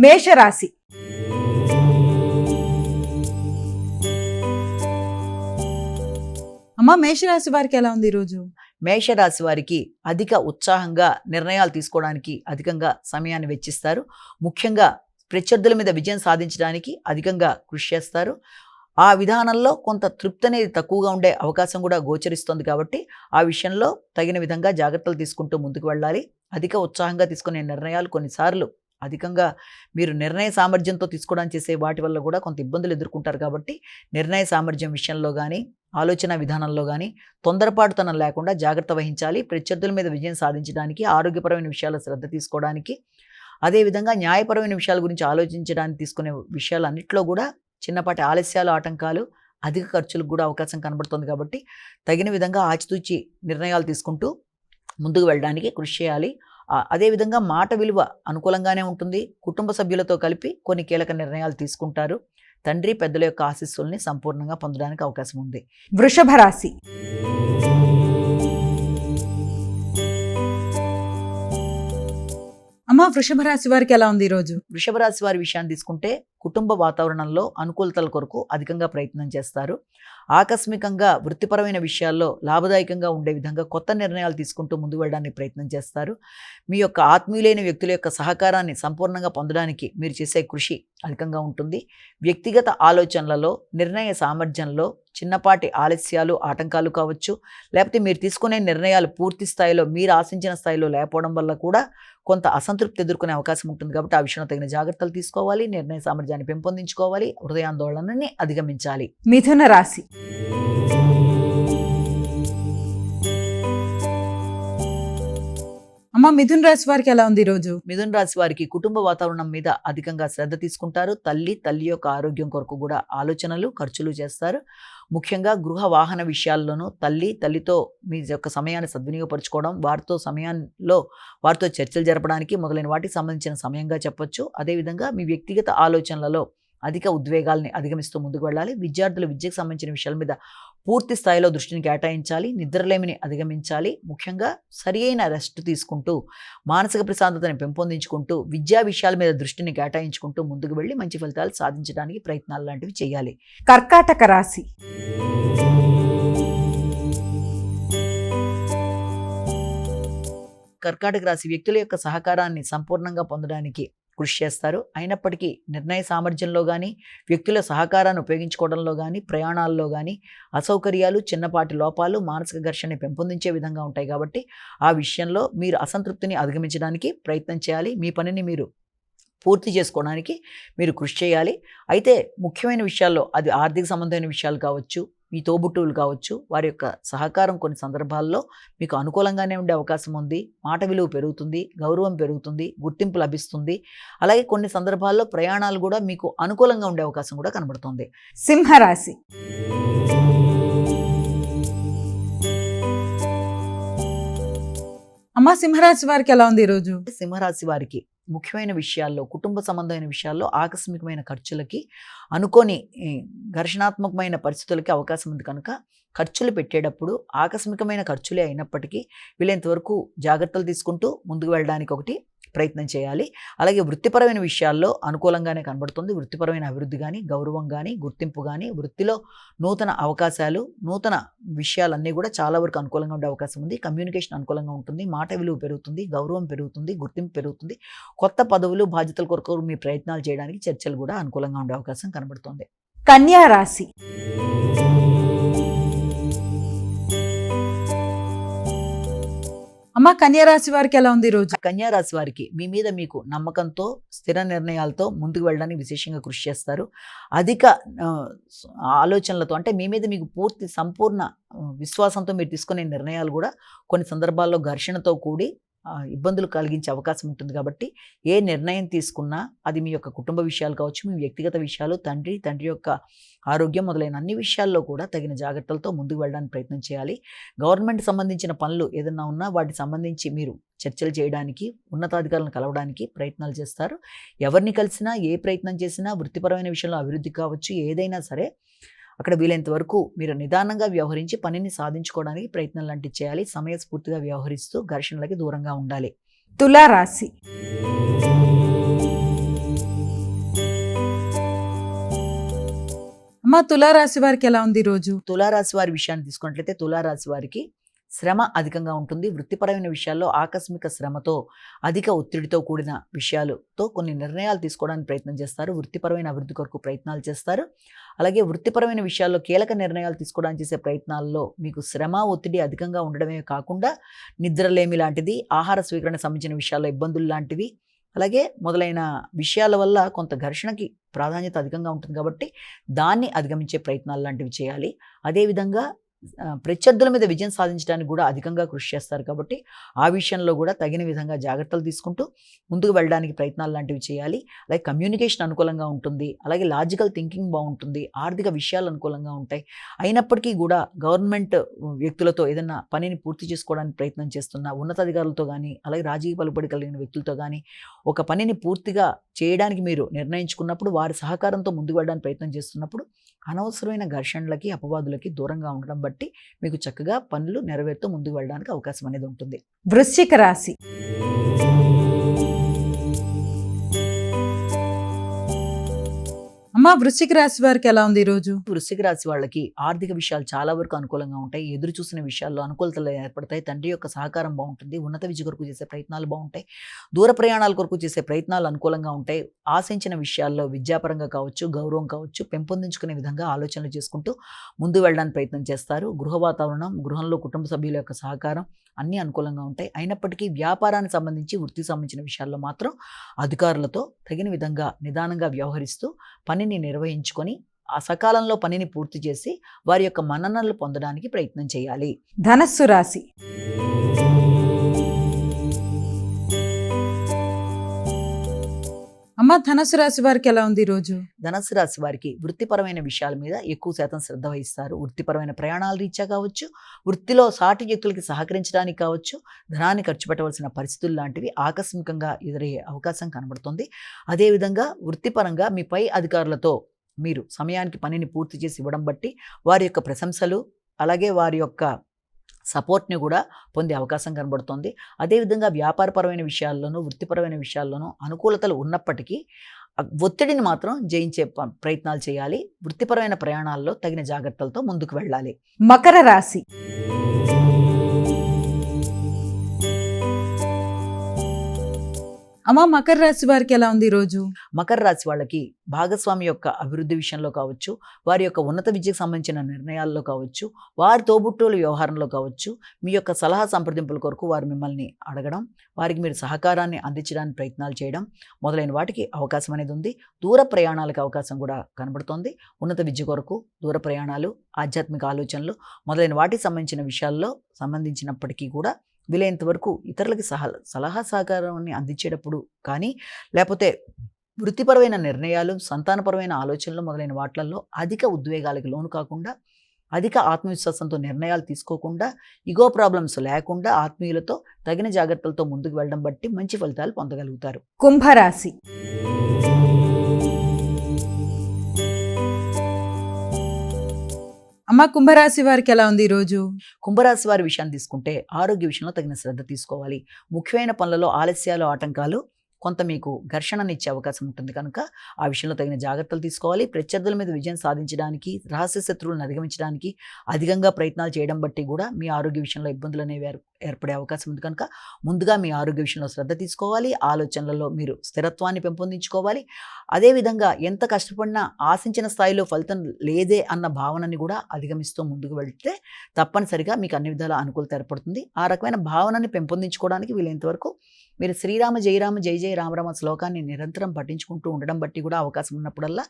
మేషరాశి. అమ్మ, మేషరాశి వారికి ఎలా ఉంది ఈరోజు? మేషరాశి వారికి అధిక ఉత్సాహంగా నిర్ణయాలు తీసుకోవడానికి అధికంగా సమయాన్ని వెచ్చిస్తారు. ముఖ్యంగా ప్రత్యర్థుల మీద విజయం సాధించడానికి అధికంగా కృషి చేస్తారు. ఆ విధానంలో కొంత తృప్తి అనేది తక్కువగా ఉండే అవకాశం కూడా గోచరిస్తుంది కాబట్టి ఆ విషయంలో తగిన విధంగా జాగ్రత్తలు తీసుకుంటూ ముందుకు వెళ్ళాలి. అధిక ఉత్సాహంగా తీసుకునే నిర్ణయాలు కొన్నిసార్లు అధికంగా మీరు నిర్ణయ సామర్థ్యంతో తీసుకోవడానికి చేసే వాటి వల్ల కూడా కొంత ఇబ్బందులు ఎదుర్కొంటారు కాబట్టి నిర్ణయ సామర్థ్యం విషయంలో కానీ ఆలోచన విధానంలో కానీ తొందరపాటుతనం లేకుండా జాగ్రత్త వహించాలి. ప్రత్యర్థుల మీద విజయం సాధించడానికి, ఆరోగ్యపరమైన విషయాల శ్రద్ధ తీసుకోవడానికి, అదేవిధంగా న్యాయపరమైన విషయాల గురించి ఆలోచించడానికి తీసుకునే విషయాలన్నింటిలో కూడా చిన్నపాటి ఆలస్యాలు, ఆటంకాలు, అధిక ఖర్చులకు కూడా అవకాశం కనబడుతుంది కాబట్టి తగిన విధంగా ఆచితూచి నిర్ణయాలు తీసుకుంటూ ముందుకు వెళ్ళడానికి కృషి చేయాలి. అదేవిధంగా మాట విలువ అనుకూలంగానే ఉంటుంది. కుటుంబ సభ్యులతో కలిపి కొన్ని కీలక నిర్ణయాలు తీసుకుంటారు. తండ్రి పెద్దల యొక్క ఆశీస్సుల్ని సంపూర్ణంగా పొందడానికి అవకాశం ఉంది. వృషభ రాశి. అమ్మ, వృషభ రాశి వారికి ఎలా ఉంది ఈరోజు? వృషభ రాశి వారి విషయాన్ని తీసుకుంటే కుటుంబ వాతావరణంలో అనుకూలతల కొరకు అధికంగా ప్రయత్నం చేస్తారు. ఆకస్మికంగా వృత్తిపరమైన విషయాల్లో లాభదాయకంగా ఉండే విధంగా కొత్త నిర్ణయాలు తీసుకుంటూ ముందుకు వెళ్ళడానికి ప్రయత్నం చేస్తారు. మీ యొక్క ఆత్మీయులైన వ్యక్తుల యొక్క సహకారాన్ని సంపూర్ణంగా పొందడానికి మీరు చేసే కృషి అధికంగా ఉంటుంది. వ్యక్తిగత ఆలోచనలలో, నిర్ణయ సామర్థ్యంలో చిన్నపాటి ఆలస్యాలు, ఆటంకాలు కావచ్చు, లేకపోతే మీరు తీసుకునే నిర్ణయాలు పూర్తి స్థాయిలో మీరు ఆశించిన స్థాయిలో లేకపోవడం వల్ల కూడా కొంత అసంతృప్తి ఎదుర్కొనే అవకాశం ఉంటుంది కాబట్టి ఆ విషయంలో తగిన జాగ్రత్తలు తీసుకోవాలి. నిర్ణయ సామర్థ్యాన్ని పెంపొందించుకోవాలి. హృదయాందోళనని అధిగమించాలి. మిథున రాశి. అమ్మ, మిథున రాశి వారికి ఎలా ఉంది ఈరోజు? మిథున రాశి వారికి కుటుంబ వాతావరణం మీద అధికంగా శ్రద్ధ తీసుకుంటారు. తల్లి యొక్క ఆరోగ్యం కొరకు కూడా ఆలోచనలు, ఖర్చులు చేస్తారు. ముఖ్యంగా గృహ వాహన విషయాల్లోనూ తల్లితో మీ యొక్క సమయాన్ని సద్వినియోగపరచుకోవడం, వారితో చర్చలు జరపడానికి మొదలైన వాటికి సంబంధించిన సమయంగా చెప్పొచ్చు. అదేవిధంగా మీ వ్యక్తిగత ఆలోచనలలో అధిక ఉద్వేగాల్ని అధిగమిస్తూ ముందుకు వెళ్ళాలి. విద్యార్థులు విద్యకు సంబంధించిన విషయాల మీద పూర్తి స్థాయిలో దృష్టిని కేటాయించాలి. నిద్రలేమిని అధిగమించాలి. ముఖ్యంగా సరి అయిన రెస్ట్ తీసుకుంటూ మానసిక ప్రశాంతతని పెంపొందించుకుంటూ విద్యా విషయాల మీద దృష్టిని కేటాయించుకుంటూ ముందుకు వెళ్ళి మంచి ఫలితాలు సాధించడానికి ప్రయత్నాలు లాంటివి చేయాలి. కర్కాటక రాశి. కర్కాటక రాశి వ్యక్తుల యొక్క సహకారాన్ని సంపూర్ణంగా పొందడానికి కృషి చేస్తారు. అయినప్పటికీ నిర్ణయ సామర్థ్యంలో కానీ, వ్యక్తుల సహకారాన్ని ఉపయోగించుకోవడంలో కానీ, ప్రయాణాల్లో కానీ అసౌకర్యాలు, చిన్నపాటి లోపాలు మానసిక ఘర్షణని పెంపొందించే విధంగా ఉంటాయి కాబట్టి ఆ విషయంలో మీరు అసంతృప్తిని అధిగమించడానికి ప్రయత్నం చేయాలి. మీ పనిని మీరు పూర్తి చేసుకోవడానికి మీరు కృషి చేయాలి. అయితే ముఖ్యమైన విషయాల్లో, అది ఆర్థిక సంబంధమైన విషయాలు కావచ్చు, మీ తోబుట్టువులు కావచ్చు, వారి యొక్క సహకారం కొన్ని సందర్భాల్లో మీకు అనుకూలంగానే ఉండే అవకాశం ఉంది. మాట విలువ పెరుగుతుంది, గౌరవం పెరుగుతుంది, గుర్తింపు లభిస్తుంది. అలాగే కొన్ని సందర్భాల్లో ప్రయాణాలు కూడా మీకు అనుకూలంగా ఉండే అవకాశం కూడా కనబడుతుంది. సింహరాశి. అమ్మ, సింహరాశి వారికి ఎలా ఉంది ఈరోజు? సింహరాశి వారికి ముఖ్యమైన విషయాల్లో, కుటుంబ సంబంధమైన విషయాల్లో ఆకస్మికమైన ఖర్చులకి, అనుకోని ఘర్షణాత్మకమైన పరిస్థితులకి అవకాశం ఉంది కనుక ఖర్చులు పెట్టేటప్పుడు ఆకస్మికమైన ఖర్చులే అయినప్పటికీ వీలైనంతవరకు జాగ్రత్తలు తీసుకుంటూ ముందుకు వెళ్ళడానికి ఒకటి ప్రయత్నం చేయాలి. అలాగే వృత్తిపరమైన విషయాల్లో అనుకూలంగానే కనబడుతుంది. వృత్తిపరమైన అభివృద్ధి కానీ, గౌరవం కానీ, గుర్తింపు కానీ, వృత్తిలో నూతన అవకాశాలు, నూతన విషయాలన్నీ కూడా చాలా వరకు అనుకూలంగా ఉండే అవకాశం ఉంది. కమ్యూనికేషన్ అనుకూలంగా ఉంటుంది. మాట విలువ పెరుగుతుంది, గౌరవం పెరుగుతుంది, గుర్తింపు పెరుగుతుంది. కొత్త పదవులు, బాధ్యతల కొరకు మీ ప్రయత్నాలు చేయడానికి చర్చలు కూడా అనుకూలంగా ఉండే అవకాశం కనబడుతుంది. కన్యా రాశి. అమ్మ, కన్యా రాశి వారికి ఎలా ఉంది ఈరోజు? కన్యా రాశి వారికి మీ మీద మీకు నమ్మకంతో, స్థిర నిర్ణయాలతో ముందుకు వెళ్ళడానికి విశేషంగా కృషి చేస్తారు. అధిక ఆలోచనలతో, అంటే మీ మీద మీకు సంపూర్ణ విశ్వాసంతో మీరు తీసుకునే నిర్ణయాలు కూడా కొన్ని సందర్భాల్లో ఘర్షణతో కూడి ఇబ్బందులు కలిగించే అవకాశం ఉంటుంది కాబట్టి ఏ నిర్ణయం తీసుకున్నా అది మీ యొక్క కుటుంబ విషయాలు కావచ్చు, మీ వ్యక్తిగత విషయాలు, తండ్రి యొక్క ఆరోగ్యం మొదలైన అన్ని విషయాల్లో కూడా తగిన జాగ్రత్తలతో ముందుకు వెళ్ళడానికి ప్రయత్నం చేయాలి. గవర్నమెంట్ సంబంధించిన పనులు ఏదన్నా ఉన్నా వాటికి సంబంధించి మీరు చర్చలు చేయడానికి, ఉన్నతాధికారులను కలవడానికి ప్రయత్నాలు చేస్తారు. ఎవరిని కలిసినా, ఏ ప్రయత్నం చేసినా వృత్తిపరమైన విషయంలో అభివృద్ధి కావచ్చు, ఏదైనా సరే అక్కడ వీలైనంత వరకు మీరు నిదానంగా వ్యవహరించి పనిని సాధించుకోవడానికి ప్రయత్నం లాంటివి చేయాలి. సమయస్ఫూర్తిగా వ్యవహరిస్తూ ఘర్షణలకి దూరంగా ఉండాలి. తులా రాశి. అమ్మ తులారాశి వారికి ఎలా ఉంది ఈ రోజు? తులారాశి వారి విషయాన్ని తీసుకున్నట్లయితే తులారాశి వారికి శ్రమ అధికంగా ఉంటుంది. వృత్తిపరమైన విషయాల్లో ఆకస్మిక శ్రమతో, అధిక ఒత్తిడితో కూడిన విషయాలతో కొన్ని నిర్ణయాలు తీసుకోవడానికి ప్రయత్నం చేస్తారు. వృత్తిపరమైన అభివృద్ధి కొరకు ప్రయత్నాలు చేస్తారు. అలాగే వృత్తిపరమైన విషయాల్లో కీలక నిర్ణయాలు తీసుకోవడానికి చేసే ప్రయత్నాల్లో మీకు శ్రమ, ఒత్తిడి అధికంగా ఉండడమే కాకుండా నిద్రలేమి లాంటిది, ఆహార స్వీకరణ సంబంధించిన విషయాల్లో ఇబ్బందులు లాంటివి, అలాగే మొదలైన విషయాల వల్ల కొంత ఘర్షణకి ప్రాధాన్యత అధికంగా ఉంటుంది కాబట్టి దాన్ని అధిగమించే ప్రయత్నాలు లాంటివి చేయాలి. అదేవిధంగా ప్రత్యర్థుల మీద విజయం సాధించడానికి కూడా అధికంగా కృషి చేస్తారు కాబట్టి ఆ విషయంలో కూడా తగిన విధంగా జాగ్రత్తలు తీసుకుంటూ ముందుకు వెళ్ళడానికి ప్రయత్నాలు లాంటివి చేయాలి. అలాగే కమ్యూనికేషన్ అనుకూలంగా ఉంటుంది. అలాగే లాజికల్ థింకింగ్ బాగుంటుంది. ఆర్థిక విషయాలు అనుకూలంగా ఉంటాయి. అయినప్పటికీ కూడా గవర్నమెంట్ వ్యక్తులతో ఏదైనా పనిని పూర్తి చేసుకోవడానికి ప్రయత్నం చేస్తున్న ఉన్నతాధికారులతో కానీ, అలాగే రాజకీయ పలుబడి కలిగిన వ్యక్తులతో కానీ ఒక పనిని పూర్తిగా చేయడానికి మీరు నిర్ణయించుకున్నప్పుడు వారి సహకారంతో ముందుకు వెళ్ళడానికి ప్రయత్నం చేస్తున్నప్పుడు అనవసరమైన ఘర్షణలకి, అపవాదులకి దూరంగా ఉండడం బట్టి మీకు చక్కగా పనులు నెరవేరుతూ ముందుకు వెళ్ళడానికి అవకాశం అనేది ఉంటుంది. వృశ్చిక రాశి. అమ్మ వృశ్చిక రాశి వారికి ఎలా ఉంది ఈ రోజు? వృశ్చిక రాశి వాళ్ళకి ఆర్థిక విషయాలు చాలా వరకు అనుకూలంగా ఉంటాయి. ఎదురు చూసిన విషయాల్లో అనుకూలతలు ఏర్పడతాయి. తండ్రి యొక్క సహకారం బాగుంటుంది. ఉన్నత విద్య కొరకు చేసే ప్రయత్నాలు బాగుంటాయి. దూర ప్రయాణాల కొరకు చేసే ప్రయత్నాలు అనుకూలంగా ఉంటాయి. ఆశించిన విషయాల్లో విద్యాపరంగా కావచ్చు, గౌరవం కావచ్చు పెంపొందించుకునే విధంగా ఆలోచనలు చేసుకుంటూ ముందు వెళ్ళడానికి ప్రయత్నం చేస్తారు. గృహ వాతావరణం, గృహంలో కుటుంబ సభ్యుల యొక్క సహకారం అన్నీ అనుకూలంగా ఉంటాయి. అయినప్పటికీ వ్యాపారానికి సంబంధించి, వృత్తికి సంబంధించిన విషయాల్లో మాత్రం అధికారులతో తగిన విధంగా నిదానంగా వ్యవహరిస్తూ పనిని నిర్వహించుకొని ఆ సకాలంలో పనిని పూర్తి చేసి వారి యొక్క మన్ననలు పొందడానికి ప్రయత్నం చేయాలి. ధనస్సు రాశి. అమ్మ ధనస్సు రాశి వారికి ఎలా ఉంది ఈ రోజు? ధనస్సు రాశి వారికి వృత్తిపరమైన విషయాల మీద ఎక్కువ శాతం శ్రద్ధ వహిస్తారు. వృత్తిపరమైన ప్రయాణాల రీత్యా కావచ్చు, వృత్తిలో సాటి వ్యక్తులకి సహకరించడానికి కావచ్చు, ధనాన్ని ఖర్చు పెట్టవలసిన పరిస్థితులు లాంటివి ఆకస్మికంగా ఎదురయ్యే అవకాశం కనబడుతుంది. అదేవిధంగా వృత్తిపరంగా మీ పై అధికారులతో మీరు సమయానికి పనిని పూర్తి చేసి ఇవ్వడం బట్టి వారి యొక్క ప్రశంసలు, అలాగే వారి యొక్క సపోర్ట్ని కూడా పొందే అవకాశం కనబడుతుంది. అదేవిధంగా వ్యాపారపరమైన విషయాల్లోనూ, వృత్తిపరమైన విషయాల్లోనూ అనుకూలతలు ఉన్నప్పటికీ ఒత్తిడిని మాత్రం జయించే ప్రయత్నాలు చేయాలి. వృత్తిపరమైన ప్రయాణాల్లో తగిన జాగ్రత్తలతో ముందుకు వెళ్ళాలి. మకర రాశి. అమ్మ మకర రాశి వారికి ఎలా ఉంది ఈ రోజు? మకర రాశి వాళ్ళకి భాగస్వామి యొక్క అభివృద్ధి విషయంలో కావచ్చు, వారి యొక్క ఉన్నత విద్యకు సంబంధించిన నిర్ణయాల్లో కావచ్చు, వారి తోబుట్టువుల వ్యవహారంలో కావచ్చు, మీ యొక్క సలహా సంప్రదింపుల కొరకు వారు మిమ్మల్ని అడగడం, వారికి మీరు సహకారాన్ని అందించడానికి ప్రయత్నాలు చేయడం మొదలైన వాటికి అవకాశం అనేది ఉంది. దూర ప్రయాణాలకు అవకాశం కూడా కనబడుతోంది. ఉన్నత విద్య కొరకు దూర ప్రయాణాలు, ఆధ్యాత్మిక ఆలోచనలు మొదలైన వాటికి సంబంధించిన విషయాల్లో సంబంధించినప్పటికీ కూడా వీలైనంత వరకు ఇతరులకి సలహా సహకారాన్ని అందించేటప్పుడు కానీ, లేకపోతే వృత్తిపరమైన నిర్ణయాలు, సంతానపరమైన ఆలోచనలు మొదలైన వాటిల్లో అధిక ఉద్వేగాలకు లోను కాకుండా, అధిక ఆత్మవిశ్వాసంతో నిర్ణయాలు తీసుకోకుండా, ఇగో ప్రాబ్లమ్స్ లేకుండా ఆత్మీయులతో తగిన జాగ్రత్తలతో ముందుకు వెళ్ళడం బట్టి మంచి ఫలితాలు పొందగలుగుతారు. కుంభరాశి. అమ్మ కుంభరాశి వారికి ఎలా ఉంది ఈ రోజు? కుంభరాశి వారి విషయాన్ని తీసుకుంటే ఆరోగ్య విషయంలో తగిన శ్రద్ధ తీసుకోవాలి. ముఖ్యమైన పనులలో ఆలస్యాలు, ఆటంకాలు కొంత మీకు ఘర్షణనిచ్చే అవకాశం ఉంటుంది కనుక ఆ విషయంలో తగిన జాగ్రత్తలు తీసుకోవాలి. ప్రత్యర్థుల మీద విజయం సాధించడానికి, రహస్య శత్రువులను అధిగమించడానికి అధికంగా ప్రయత్నాలు చేయడం బట్టి కూడా మీ ఆరోగ్య విషయంలో ఇబ్బందులు అనేవి ఏర్పడే అవకాశం ఉంది కనుక ముందుగా మీ ఆరోగ్య విషయంలో శ్రద్ధ తీసుకోవాలి. ఆలోచనలలో మీరు స్థిరత్వాన్ని పెంపొందించుకోవాలి. అదేవిధంగా ఎంత కష్టపడినా ఆశించిన స్థాయిలో ఫలితం లేదే అన్న భావనని కూడా అధిగమిస్తూ ముందుకు వెళ్తే తప్పనిసరిగా మీకు అన్ని విధాల అనుకూలత ఏర్పడుతుంది. ఆ రకమైన భావనని పెంపొందించుకోవడానికి వీలైనంత వరకు మీరు శ్రీరామ జయరామ జయ జయ రామరామ శ్లోకాన్ని నిరంతరం పఠించుకుంటూ ఉండడం బట్టి కూడా అవకాశం ఉన్నప్పుడల్లా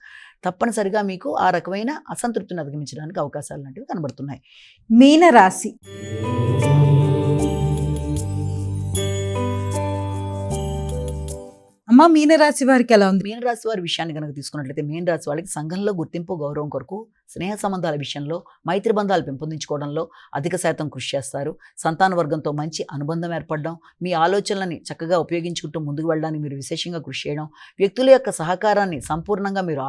తప్పనిసరిగా మీకు ఆ రకమైన అసంతృప్తిని అధిగమించడానికి అవకాశాలు లాంటివి కనబడుతున్నాయి. మీన రాశి. అమ్మ మీనరాశి వారికి ఎలా ఉంది? మీనరాశి వారి విషయాన్ని కనుక తీసుకున్నట్లయితే మీనరాశి వాళ్ళకి సంఘంలో గుర్తింపు, గౌరవం కొరకు, స్నేహ సంబంధాల విషయంలో, మైత్రి బంధాలు పెంపొందించుకోవడంలో అధిక శాతం కృషి చేస్తారు. సంతాన వర్గంతో మంచి అనుబంధం ఏర్పడడం, మీ ఆలోచనలని చక్కగా ఉపయోగించుకుంటూ ముందుకు వెళ్ళడానికి మీరు విశేషంగా కృషి చేయడం, వ్యక్తుల యొక్క సహకారాన్ని సంపూర్ణంగా మీరు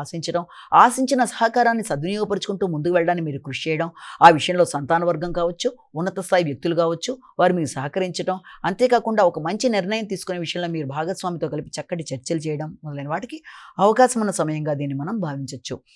ఆశించిన సహకారాన్ని సద్వినియోగపరుచుకుంటూ ముందుకు వెళ్ళడానికి మీరు కృషి చేయడం, ఆ విషయంలో సంతాన వర్గం కావచ్చు, ఉన్నత స్థాయి వ్యక్తులు కావచ్చు, వారు మీకు సహకరించడం, అంతేకాకుండా ఒక మంచి నిర్ణయం తీసుకునే విషయంలో మీరు భాగస్వామితో కలిపి చక్కటి చర్చలు చేయడం మొదలైన వాటికి అవకాశం ఉన్న సమయంగా దీన్ని మనం భావించవచ్చు.